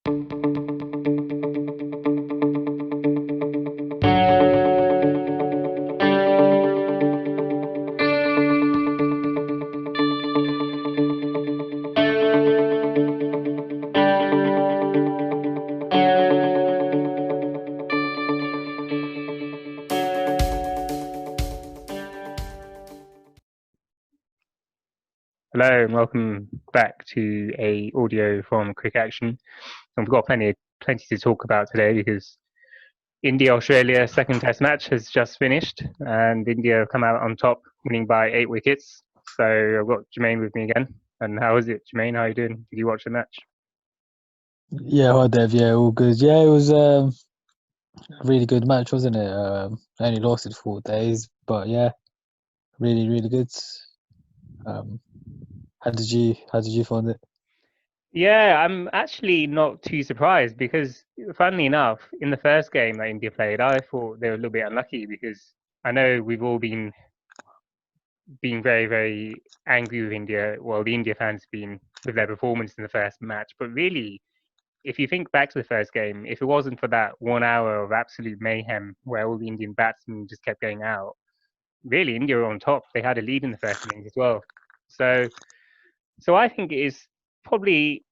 Hello and welcome back to a audio from Quick Action. And we've got plenty to talk about today because India-Australia second test match has just finished and India have come out on top, winning by 8 wickets. So I've got Jermaine with me again. And how is it, Jermaine? How are you doing? Did you watch the match? Yeah, hi Dev. Yeah, all good. Yeah, it was a really good match, wasn't it? Only lasted 4 days, but yeah, really, really good. Um, how did you find it? Yeah, I'm actually not too surprised because, funnily enough, in the first game that India played, I thought they were a little bit unlucky because I know we've all been very, very angry with India. Well, the India fans have been with their performance in the first match. But really, if you think back to the first game, if it wasn't for that 1 hour of absolute mayhem where all the Indian batsmen just kept going out, really India were on top. They had a lead in the first innings as well. So I think it is probably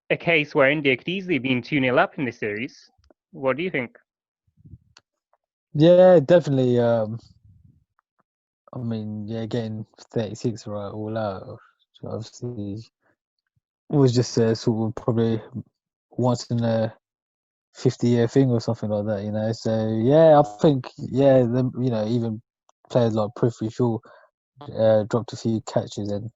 a case where India could easily have been 2-0 up in this series. What do you think? Yeah, definitely. I mean, yeah, getting 36 right all out, obviously, was just a sort of probably once in a 50-year thing or something like that, you know. So yeah, I think even players like Prithvi Shaw dropped a few catches and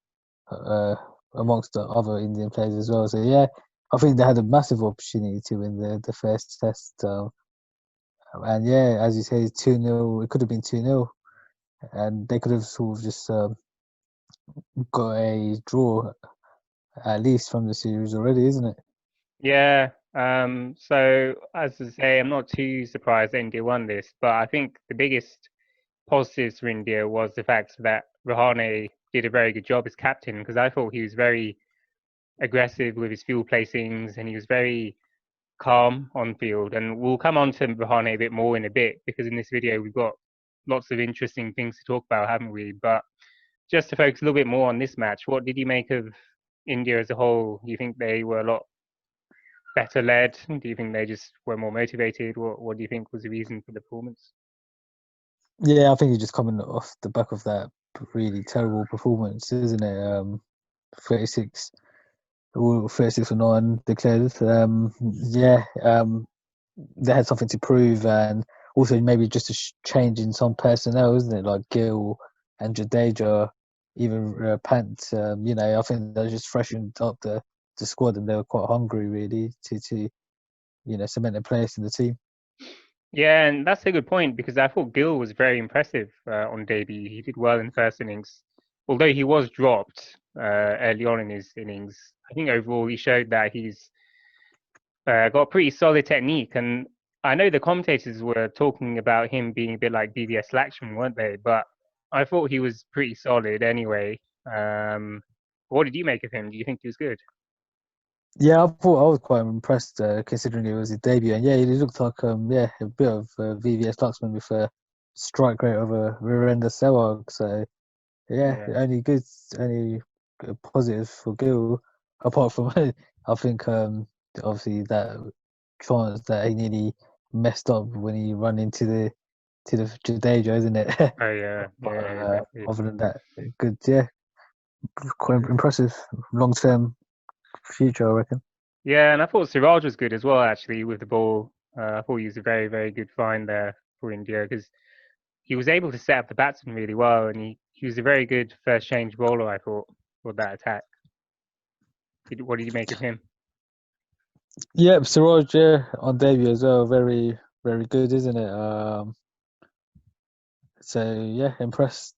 uh, amongst the other Indian players as well. So yeah, I think they had a massive opportunity to win the first test. And yeah, as you say, 2-0. It could have been 2-0, and they could have sort of just got a draw at least from the series already, isn't it? Yeah. So as I say, I'm not too surprised that India won this, but I think the biggest positives for India was the fact that Rahane did a very good job as captain because I thought he was very aggressive with his field placings and he was very calm on field. And we'll come on to Rahane a bit more in a bit because in this video we've got lots of interesting things to talk about, haven't we? But just to focus a little bit more on this match, what did you make of India as a whole? Do you think they were a lot better led? Do you think they just were more motivated? What do you think was the reason for the performance? Yeah, I think he's just coming off the back of that really terrible performance, isn't it? 36, 36 for 9 declared. They had something to prove, and also maybe just a change in some personnel, isn't it? Like Gill and Jadeja, even Pant. I think they just freshened up the squad, and they were quite hungry, really, to cement their place in the team. Yeah, and that's a good point because I thought Gill was very impressive on debut. He did well in the first innings, although he was dropped early on in his innings. I think overall he showed that he's got pretty solid technique. And I know the commentators were talking about him being a bit like BVS Lakshman, weren't they? But I thought he was pretty solid anyway. What did you make of him? Do you think he was good? Yeah, I was quite impressed considering it was his debut, and yeah, he looked like a bit of VVS Luxman with a strike rate of a Virender Sehwag. So yeah, Yeah. only positive for Gill. Apart from, I think obviously that chance that he nearly messed up when he ran into the Jadeja, isn't it? Oh yeah, But yeah, exactly. other than that, good. Yeah, quite impressive long term future, I reckon. Yeah, and I thought Siraj was good as well, actually, with the ball. I thought he was a very, very good find there for India because he was able to set up the batsman really well, and he was a very good first change bowler, I thought, for that attack. What did you make of him? Yeah, Siraj, yeah, on debut as well, very, very good, isn't it? So yeah, impressed.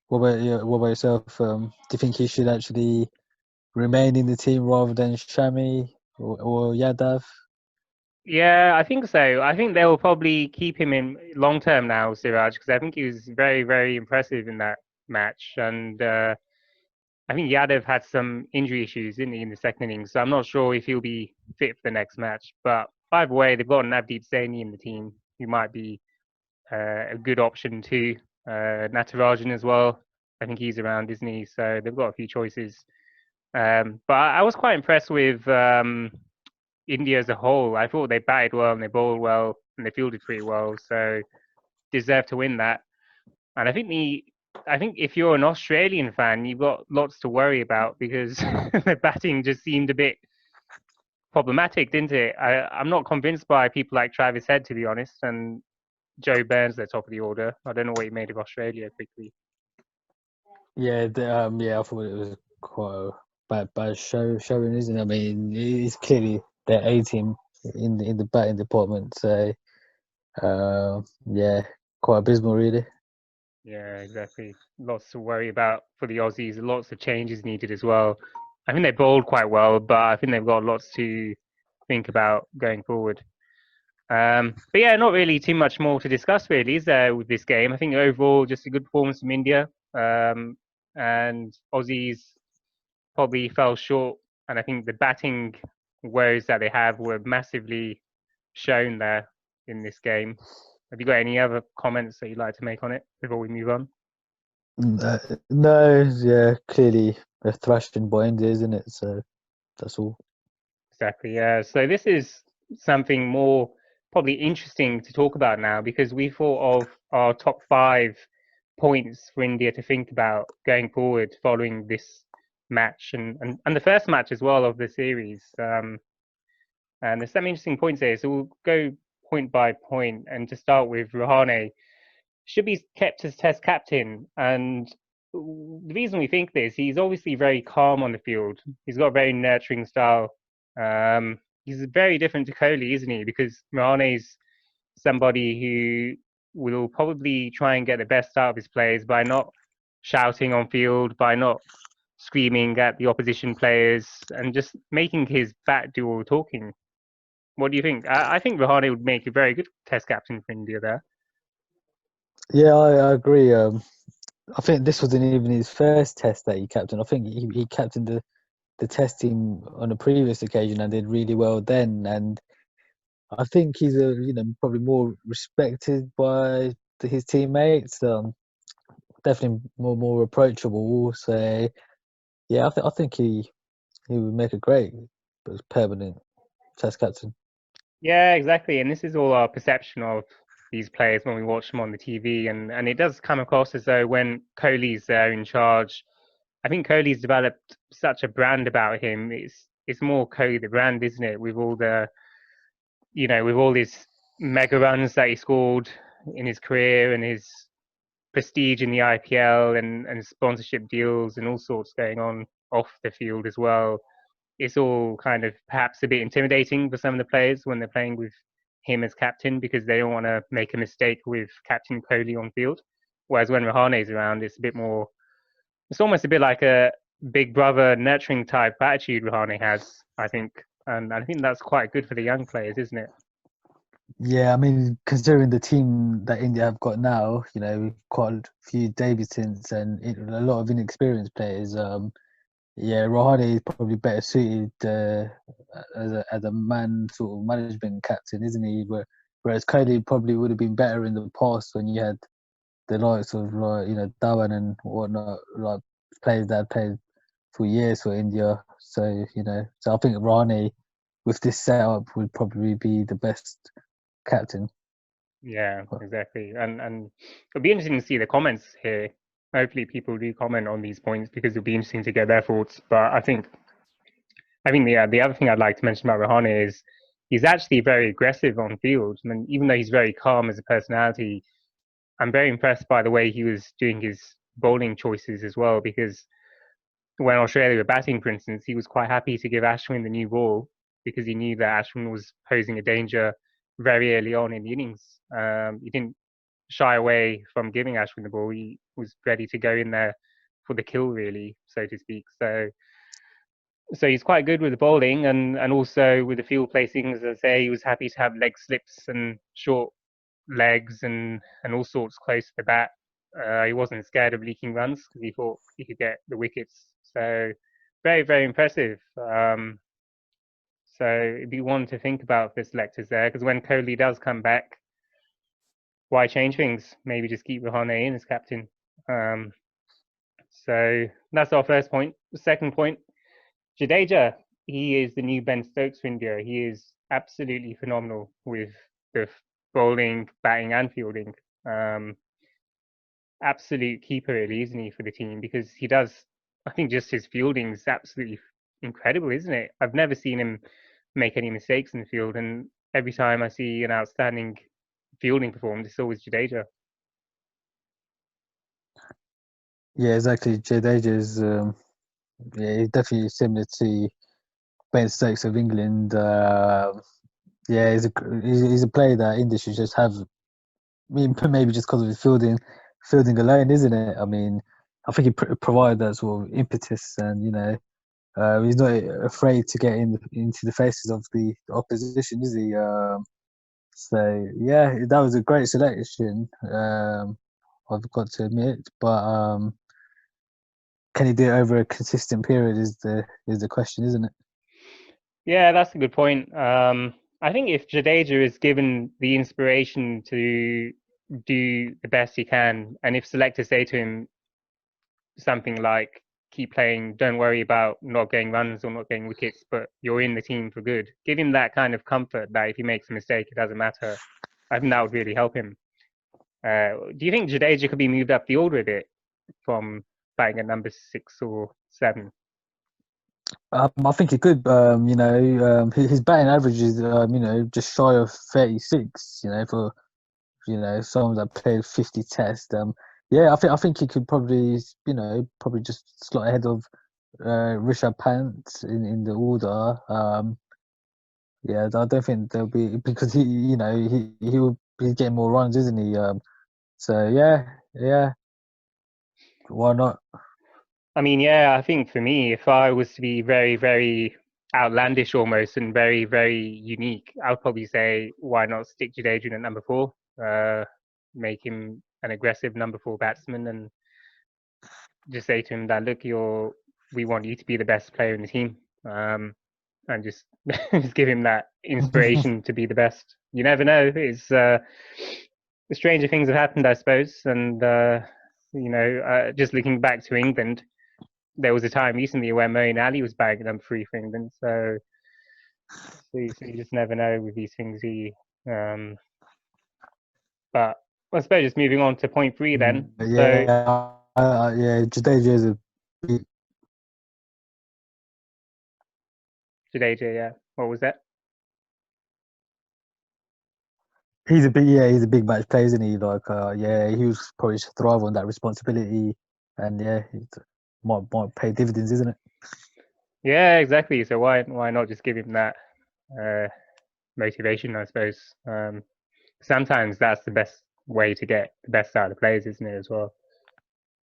What about you? What about yourself? Do you think he should actually remain in the team rather than Shami or Yadav? Yeah, I think so. I think they'll probably keep him in long term now, Siraj, because I think he was very, very impressive in that match. And I I think Yadev had some injury issues, didn't he, in the second innings? So I'm not sure if he'll be fit for the next match. But either way, they've got Navdeep Saini in the team, who might be a good option too. Natarajan as well. I think he's around, isn't he? So they've got a few choices. But I was quite impressed with India as a whole. I thought they batted well and they bowled well and they fielded pretty well. So deserve to win that. And I think if you're an Australian fan, you've got lots to worry about because the batting just seemed a bit problematic, didn't it? I'm not convinced by people like Travis Head, to be honest, and Joe Burns, the top of the order. I don't know what he made of Australia quickly. Yeah, yeah, I thought it was quite a bad showing, isn't it? I mean, it's clearly their A team in the batting department. So, yeah, quite abysmal, really. Yeah, exactly. Lots to worry about for the Aussies. Lots of changes needed as well. I think they bowled quite well, but I think they've got lots to think about going forward. But yeah, not really too much more to discuss, really, is there, with this game? I think overall, just a good performance from India. And Aussies probably fell short. And I think the batting woes that they have were massively shown there in this game. Have you got any other comments that you'd like to make on it before we move on? No, yeah, clearly a thrashing by India, isn't it? So that's all. Exactly, yeah. So this is something more probably interesting to talk about now because we thought of our top 5 points for India to think about going forward following this match and the first match as well of the series. And there's some interesting points here. So we'll go point by point. And to start with, Rahane should be kept as Test captain. And the reason we think this, he's obviously very calm on the field. He's got a very nurturing style. He's very different to Kohli, isn't he? Because Rahane's somebody who will probably try and get the best out of his players by not shouting on field, by not screaming at the opposition players, and just making his bat do all the talking. What do you think? I think Rahane would make a very good Test captain for India there. Yeah, I agree. I think this wasn't even his first test that he captained. I think he captained the test team on a previous occasion and did really well then. And I think he's probably more respected by his teammates. Definitely more approachable. So yeah, I think he would make a great permanent test captain. Yeah, exactly. And this is all our perception of these players when we watch them on the TV. And it does come across as though when Kohli's there in charge, I think Kohli's developed such a brand about him. It's more Kohli the brand, isn't it? With all the, with all his mega runs that he scored in his career and his prestige in the IPL and sponsorship deals and all sorts going on off the field as well. It's all kind of perhaps a bit intimidating for some of the players when they're playing with him as captain because they don't want to make a mistake with Captain Kohli on field. Whereas when Rahane's around, it's a bit more. It's almost a bit like a big brother nurturing type attitude Rahane has, I think, and I think that's quite good for the young players, isn't it? Yeah, I mean, considering the team that India have got now, quite a few debutants and a lot of inexperienced players. Yeah, Rahane is probably better suited as a man sort of management captain, isn't he? Whereas Kohli probably would have been better in the past when you had the likes of Dhawan and whatnot, like players that played for years for India. So I think Rahane with this setup would probably be the best captain. Yeah, exactly. And it'll be interesting to see the comments here. Hopefully, people do comment on these points because it'll be interesting to get their thoughts. But I think the other thing I'd like to mention about Rahane is he's actually very aggressive on field. I mean, even though he's very calm as a personality, I'm very impressed by the way he was doing his bowling choices as well. Because when Australia were batting, for instance, he was quite happy to give Ashwin the new ball because he knew that Ashwin was posing a danger very early on in the innings. He didn't shy away from giving Ashwin the ball. He was ready to go in there for the kill, really, so to speak. So he's quite good with the bowling and also with the field placings. As I say, he was happy to have leg slips and short legs and all sorts close to the bat. He wasn't scared of leaking runs because he thought he could get the wickets So very, very impressive. So it'd be one to think about for selectors there, because when Kohli does come back, why change things? Maybe just keep Rahane in as captain. Um, so that's our first point. The second point, Jadeja, he is the new Ben Stokes for India. He is absolutely phenomenal with the bowling, batting, and fielding. Absolute keeper, really, isn't he, for the team? Because he does, I think, just his fielding is absolutely incredible, isn't it? I've never seen him make any mistakes in the field, and every time I see an outstanding fielding performance, it's always Jadeja. Yeah, exactly. Jadeja is yeah, he's definitely similar to Ben Stokes of England. Yeah, he's a player that India should just have. I mean, maybe just because of his fielding alone, isn't it? I mean, I think he provided that sort of impetus, and he's not afraid to get into the faces of the opposition, is he? So yeah, that was a great selection. I've got to admit, but can he do it over a consistent period? Is the question, isn't it? Yeah, that's a good point. I think if Jadeja is given the inspiration to do the best he can, and if selectors say to him something like, keep playing, don't worry about not getting runs or not getting wickets, but you're in the team for good, give him that kind of comfort that if he makes a mistake, it doesn't matter. I think that would really help him. Do you think Jadeja could be moved up the order a bit from batting at number 6 or 7? I think he could. His batting average is just shy of 36. For someone that played 50 tests. Yeah, I think he could probably just slot ahead of Rishabh Pant in the order. Yeah, I don't think there'll be because he's getting more runs, isn't he? So yeah, why not? I mean, yeah, I think for me, if I was to be very, very outlandish almost and very, very unique, I would probably say, why not stick Jadeja at number 4? Make him an aggressive number 4 batsman and just say to him that, look, we want you to be the best player in the team. And just, just give him that inspiration to be the best. You never know. Stranger things have happened, I suppose. And, just looking back to England, there was a time recently where Moeen Ali was bagging number 3 for England. So you just never know with these things. But I suppose just moving on to point 3 then. So Yeah, Jadeja is a big, Jadeja, yeah. What was that? he's a big match player, isn't he? Like, yeah, he was probably should thrive on that responsibility, and yeah, it might pay dividends, isn't it? Yeah, exactly. So why not just give him that uh, motivation? I suppose. Sometimes that's the best way to get the best out of the players, isn't it? As well.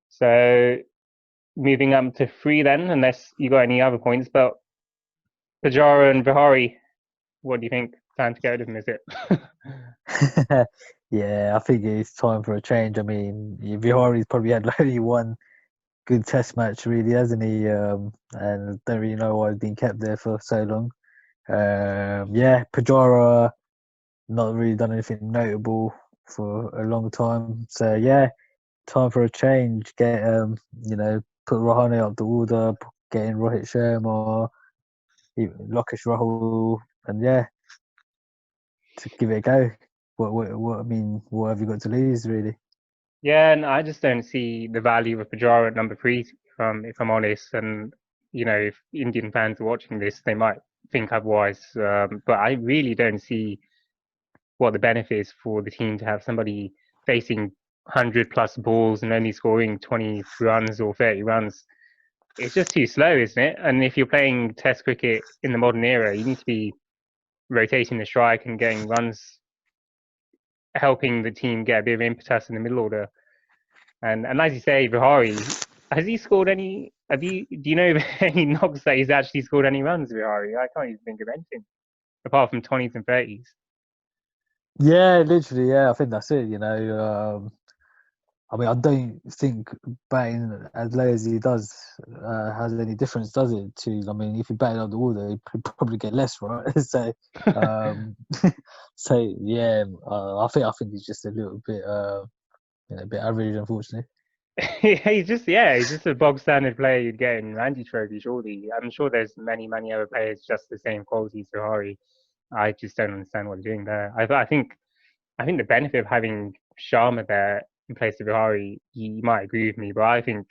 So moving up to 3 then, unless you got any other points. But Pujara and Vihari, what do you think? Time to get rid of them, is it? Yeah, I think it's time for a change. I mean, Vihari's probably had only one good test match, really, hasn't he? And don't really know why he's been kept there for so long. Yeah, Pujara not really done anything notable for a long time. So yeah, time for a change. Get put Rahane up the order, get in Rohit Sharma, Lokesh Rahul, and yeah, to give it a go. What I mean, what have you got to lose, really? Yeah, and I just don't see the value of Pujara at number 3, if I'm honest. And if Indian fans are watching this, they might think otherwise. But I really don't see what the benefit is for the team to have somebody facing 100 plus balls and only scoring 20 runs or 30 runs. It's just too slow, isn't it? And if you're playing Test cricket in the modern era, you need to be rotating the strike and getting runs, helping the team get a bit of impetus in the middle order. And as you say, Vihari, has he scored any? Do you know any knocks that he's actually scored any runs, Vihari? I can't even think of anything apart from 20s and 30s. Yeah, literally, yeah. I think that's it. I mean, I don't think batting as low as he does has any difference, does it? To, I mean, if you bat it on the order, you probably get less, right? So, um, so yeah, I think he's just a little bit, a bit average, unfortunately. He's just a bog standard player you'd get in Ranji Trophy, surely. I'm sure there's many other players just the same quality as Vihari. I just don't understand what they're doing there. I think the benefit of having Sharma there in place of Vihari, you might agree with me, but I think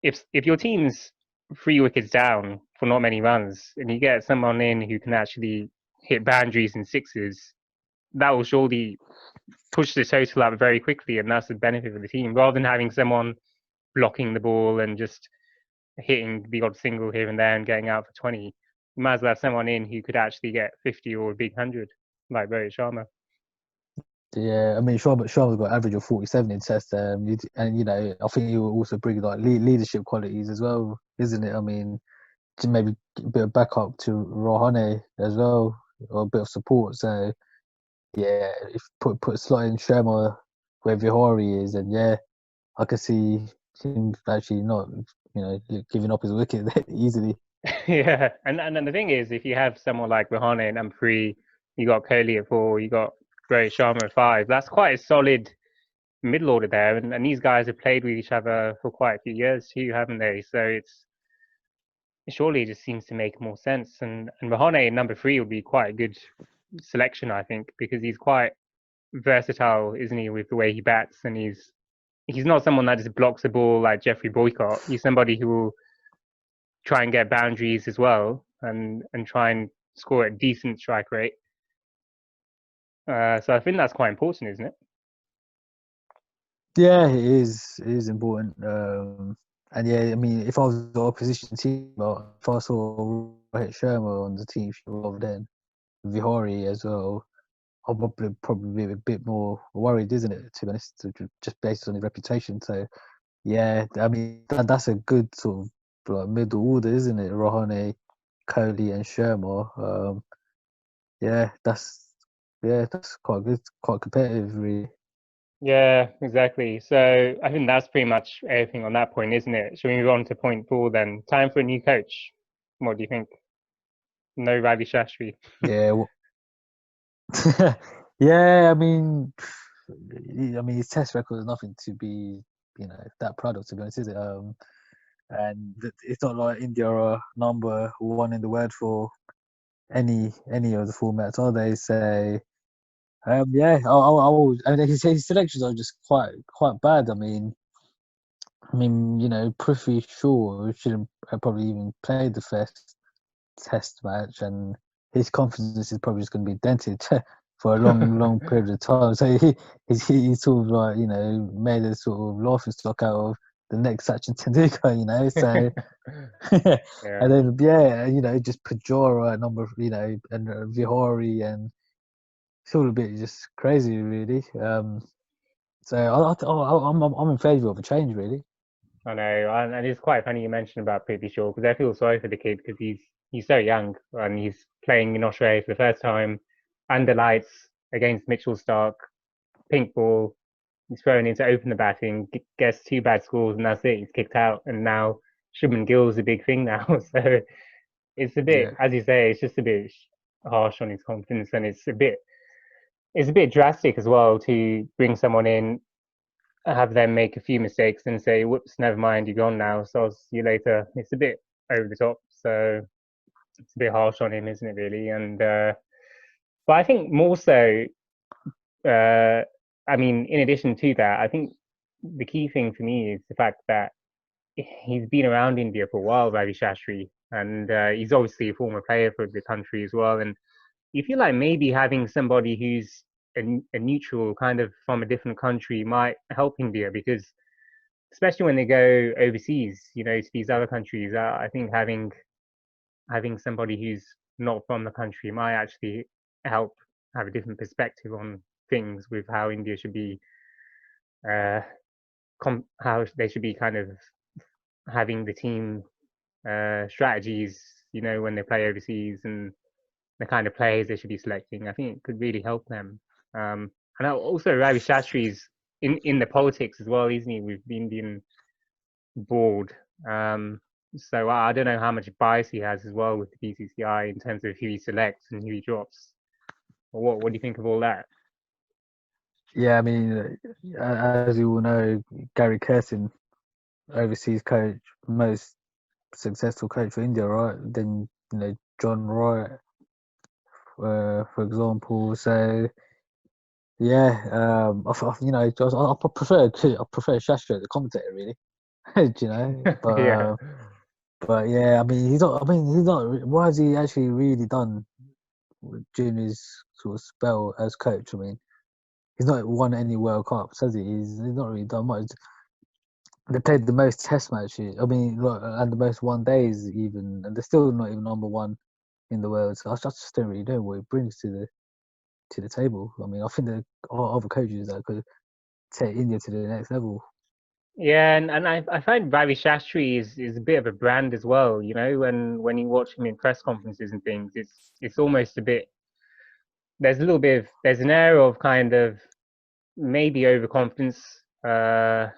if your team's 3 wickets down for not many runs and you get someone in who can actually hit boundaries and sixes, that will surely push the total up very quickly, and that's the benefit of the team, rather than having someone blocking the ball and just hitting the odd single here and there and getting out for 20. You might as well have someone in who could actually get 50 or a big 100, like Rohit Sharma. Yeah, I mean, Sharma's got an average of 47 in Test, and I think he will also bring like leadership qualities as well, isn't it? I mean, to maybe a bit of backup to Rahane as well, or a bit of support. So yeah, if put a slot in Sharma where Vihari is, and yeah, I can see him actually not, giving up his wicket easily. Yeah, and the thing is, if you have someone like Rahane at number 3, you got Kohli at 4, you got Rohit Sharma at 5. That's quite a solid middle order there, and these guys have played with each other for quite a few years too, haven't they? So it's surely it just seems to make more sense. And Rahane at number 3 would be quite a good selection, I think, because he's quite versatile, isn't he, with the way he bats, and he's not someone that just blocks the ball like Jeffrey Boycott. He's somebody who will try and get boundaries as well, and try and score a decent strike rate. So I think that's quite important, isn't it? Yeah, it is. It is important. And yeah, I mean, if I was the opposition team, if I saw Rohit Sharma on the team rather than Vihari as well, I'll probably be a bit more worried, isn't it? To be honest, just based on his reputation. So yeah, I mean, that's a good sort of like middle order, isn't it? Rahane, Kohli, and Sharma. Yeah, that's quite good, quite competitive, really. Yeah, exactly. So I think that's pretty much everything on that point, isn't it? Shall we move on to point 4 then? Time for a new coach. What do you think? No Ravi Shastri. Yeah, yeah. His test record is nothing to be, that proud of. To be honest, is it? And it's not like India are number one in the world for any of the formats, are they? So, yeah, I mean, his selections are just quite bad. Prithvi Shaw shouldn't have probably even played the first test match, and his confidence is probably just going to be dented for a long period of time. So he sort of like made a sort of laughing stock out of the next Sachin Tendulkar, So Yeah. and then yeah, just Pujara at number, and Vihari, and it's all a bit just crazy, really. So I'm in favour of a change, really. I know, and it's quite funny you mentioned about Prithvi Shaw because I feel sorry for the kid because he's so young and he's playing in Australia for the first time under lights against Mitchell Stark, pink ball. He's thrown in to open the batting, gets 2 bad scores, and that's it. He's kicked out, and now Shubman Gill's a big thing now. So it's a bit, Yeah. as you say, it's just a bit harsh on his confidence, and it's a bit drastic as well to bring someone in, have them make a few mistakes, and say, "Whoops, never mind, you're gone now. So I'll see you later." It's a bit over the top, so it's a bit harsh on him, isn't it? Really, and but I think more so, uh, I mean, in addition to that, I think the key thing for me is the fact that he's been around India for a while, Ravi Shastri, and he's obviously a former player for the country as well. And you feel like maybe having somebody who's a neutral, kind of from a different country, might help India because, especially when they go overseas, to these other countries, I think having somebody who's not from the country might actually help have a different perspective on things with how India should be, uh, how they should be kind of having the team strategies, when they play overseas and the kind of players they should be selecting. I think it could really help them. And also Ravi Shastri's in the politics as well, isn't he, with the Indian board? So I don't know how much bias he has as well with the BCCI in terms of who he selects and who he drops. What do you think of all that? Yeah, I mean, as you all know, Gary Kirsten, overseas coach, most successful coach for India, right? Then John Wright, for example. So yeah, I prefer Shastri, the commentator, really. Yeah. But yeah, I mean, he's not. I mean, he's not. What has he actually really done during his sort of spell as coach? I mean, he's not won any World Cups, has he? He's not really done much. They played the most Test matches. I mean, look, and the most one days even, and they're still not even number one in the world. So I just don't really know what he brings to the table. I mean, I think there are other coaches that could take India to the next level. Yeah, and I find Ravi Shastri is a bit of a brand as well, when you watch him in press conferences and things, it's almost a bit, there's an air of kind of maybe overconfidence, a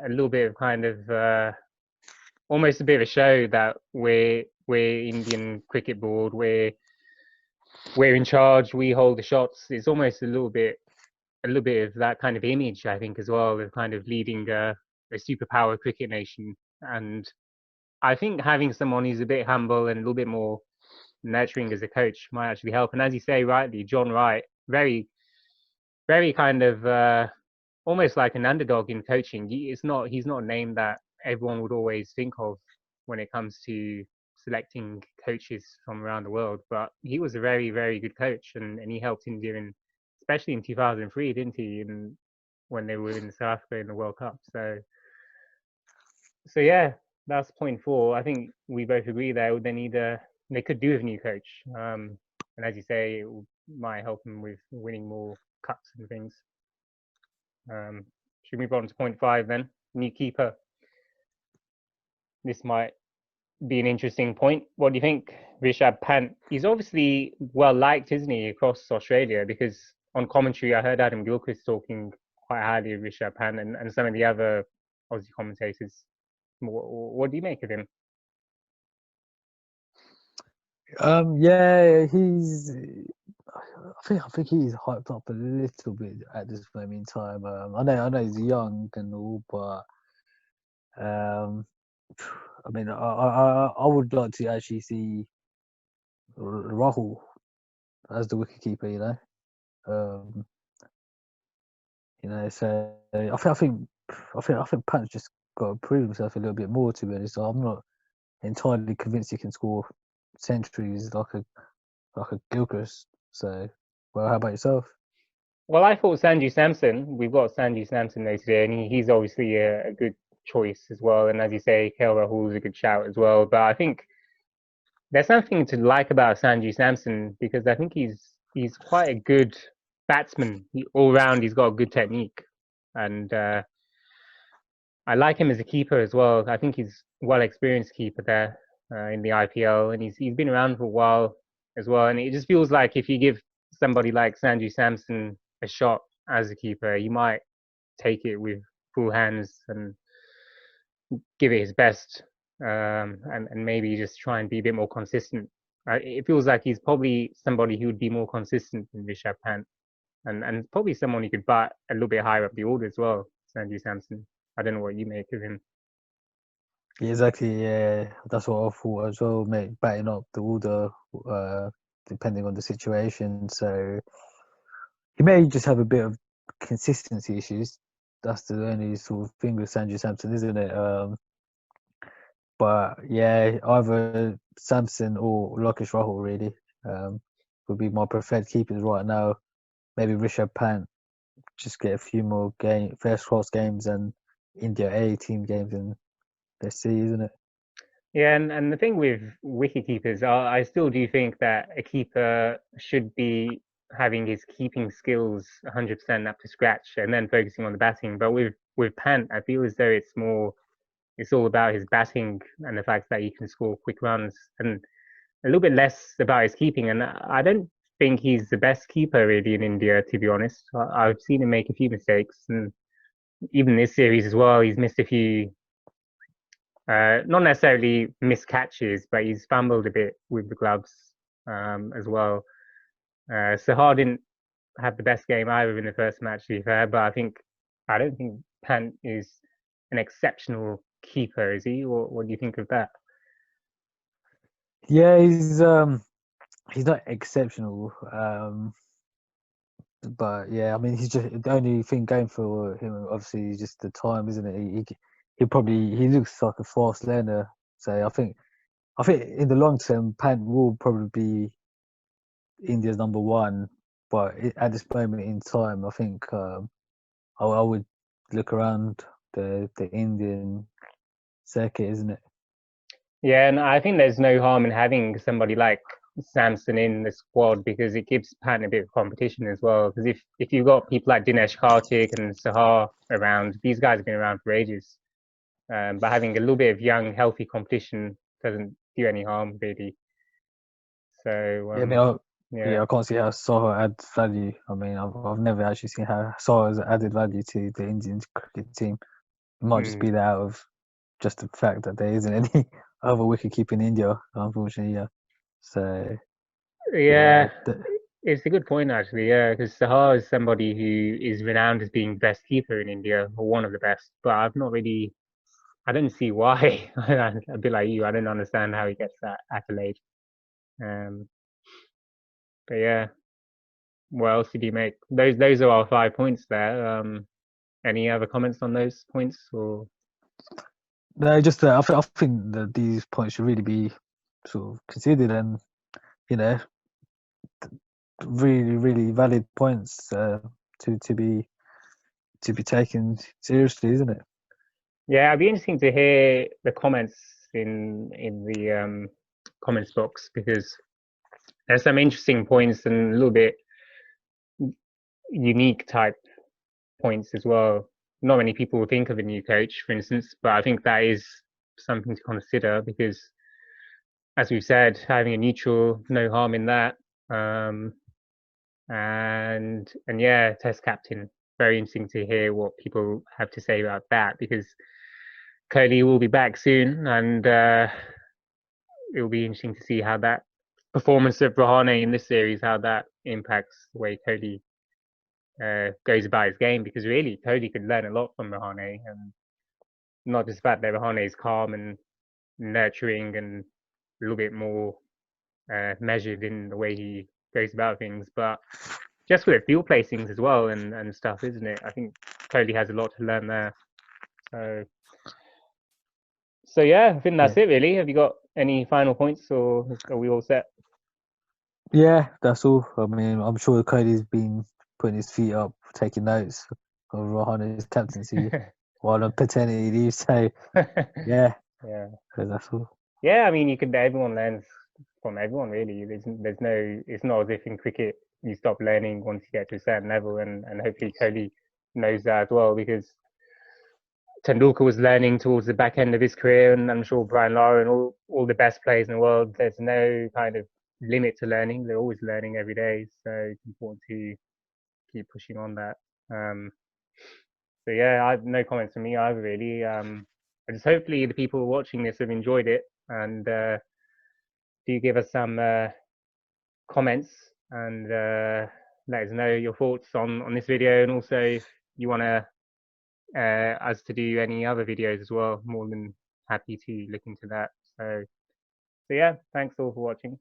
little bit of kind of almost a bit of a show that we're Indian cricket board, we're in charge, we hold the shots. It's almost a little bit of that kind of image, I think, as well, of kind of leading a superpower cricket nation. And I think having someone who's a bit humble and a little bit more nurturing as a coach might actually help. And as you say rightly, John Wright, very, very kind of almost like an underdog in coaching. He's not a name that everyone would always think of when it comes to selecting coaches from around the world. But he was a very, very good coach, and he helped India especially in 2003, didn't he? And when they were in South Africa in the World Cup. So yeah, that's point four. I think we both agree there. They could do with a new coach. And as you say, it might help them with winning more cups and things. Should we move on to point five then? New keeper. This might be an interesting point. What do you think, Rishabh Pant? He's obviously well liked, isn't he, across Australia? Because on commentary, I heard Adam Gilchrist talking quite highly of Rishabh Pant and some of the other Aussie commentators. What do you make of him? Yeah, he's. I think he's hyped up a little bit at this moment in time. I know he's young and all, but um, I mean, I would like to actually see Rahul as the wicketkeeper. Um, so I think Pant's just got to prove himself a little bit more. To be honest, so I'm not entirely convinced he can score centuries like a Gilchrist. So, well, how about yourself? Well, I thought Sanju Samson. We've got Sanju Samson there today, and he's obviously a good choice as well. And as you say, KL Rahul is a good shout as well. But I think there's something to like about Sanju Samson because I think he's quite a good batsman. All round, he's got a good technique, and I like him as a keeper as well. I think he's well experienced keeper there in the IPL, and he's been around for a while as well. And it just feels like if you give somebody like Sanju Samson a shot as a keeper, he might take it with full hands and give it his best, and maybe just try and be a bit more consistent. It feels like he's probably somebody who would be more consistent than Rishabh Pant, and probably someone who could bat a little bit higher up the order as well. Sanju Samson. I don't know what you make of him. Yeah, exactly. Yeah, that's what I thought as well, mate. Batting up the order, depending on the situation. So he may just have a bit of consistency issues. That's the only sort of thing with Sanju Samson, isn't it? But yeah, either Samson or Lokesh Rahul really would be my preferred keepers right now. Maybe Rishabh Pant, just get a few more first class games and India A team games, and let's see, isn't it? Yeah, and the thing with wicket keepers, I still do think that a keeper should be having his keeping skills 100% up to scratch and then focusing on the batting. But with Pant, I feel as though it's all about his batting and the fact that he can score quick runs and a little bit less about his keeping. And I don't think he's the best keeper really in India, to be honest. I've seen him make a few mistakes, and even this series as well, he's missed a few, not necessarily missed catches, but he's fumbled a bit with the gloves as well. Sahar didn't have the best game either in the first match, to be fair, but I don't think Pant is an exceptional keeper, is he? What do you think of that? Yeah, he's not exceptional. But yeah, I mean, he's just the only thing going for him. Obviously, is just the time, isn't it? He looks like a fast learner. So I think in the long term, Pant will probably be India's number one. But at this moment in time, I think I would look around the Indian circuit, isn't it? Yeah, and I think there's no harm in having somebody like Samson in the squad because it gives Pant a bit of competition as well. Because if you've got people like Dinesh Karthik and Sahar around, these guys have been around for ages. But having a little bit of young, healthy competition doesn't do any harm, really. So Yeah, I mean, yeah. I can't see how Saha adds value. I mean, I've never actually seen how Saha has added value to the Indian cricket team. It might just be that out of just the fact that there isn't any other wicketkeeper in India, unfortunately. Yeah. So Yeah, it's a good point actually. Yeah, because Sahar is somebody who is renowned as being the best keeper in India, or one of the best. But I don't see why. A bit like you, I don't understand how he gets that accolade. Um, but yeah, what else did he make? Those are our 5 points there. Any other comments on those points or? no, just I think that these points should really be sort of considered, and you know, really valid points to be taken seriously, isn't it? Yeah, it'd be interesting to hear the comments in the comments box because there's some interesting points and a little bit unique type points as well. Not many people think of a new coach, for instance, but I think that is something to consider because, as we've said, having a neutral, no harm in that. And yeah, test captain. Very interesting to hear what people have to say about that because Kohli will be back soon, and it will be interesting to see how that performance of Rahane in this series, how that impacts the way Kohli goes about his game. Because really, Kohli could learn a lot from Rahane, and not just the fact that Rahane is calm and nurturing and a little bit more measured in the way he goes about things, but just with the field placings as well and stuff, isn't it? I think Kohli has a lot to learn there. So yeah, I think that's it really. Have you got any final points or are we all set? Yeah, that's all. I mean, I'm sure Cody's been putting his feet up, taking notes of Rahane's captaincy while on paternity leave. So yeah, that's all. Yeah, I mean, everyone learns from everyone really. There's no, it's not as if in cricket you stop learning once you get to a certain level, and hopefully Kohli knows that as well because Tendulkar was learning towards the back end of his career, and I'm sure Brian Lara and all the best players in the world. There's no kind of limit to learning. They're always learning every day, so it's important to keep pushing on that. So yeah, I have no comments from me either really. I just hopefully the people watching this have enjoyed it and do give us some comments and let us know your thoughts on this video, and also if you want to us to do any other videos as well, more than happy to look into that. So yeah, thanks all for watching.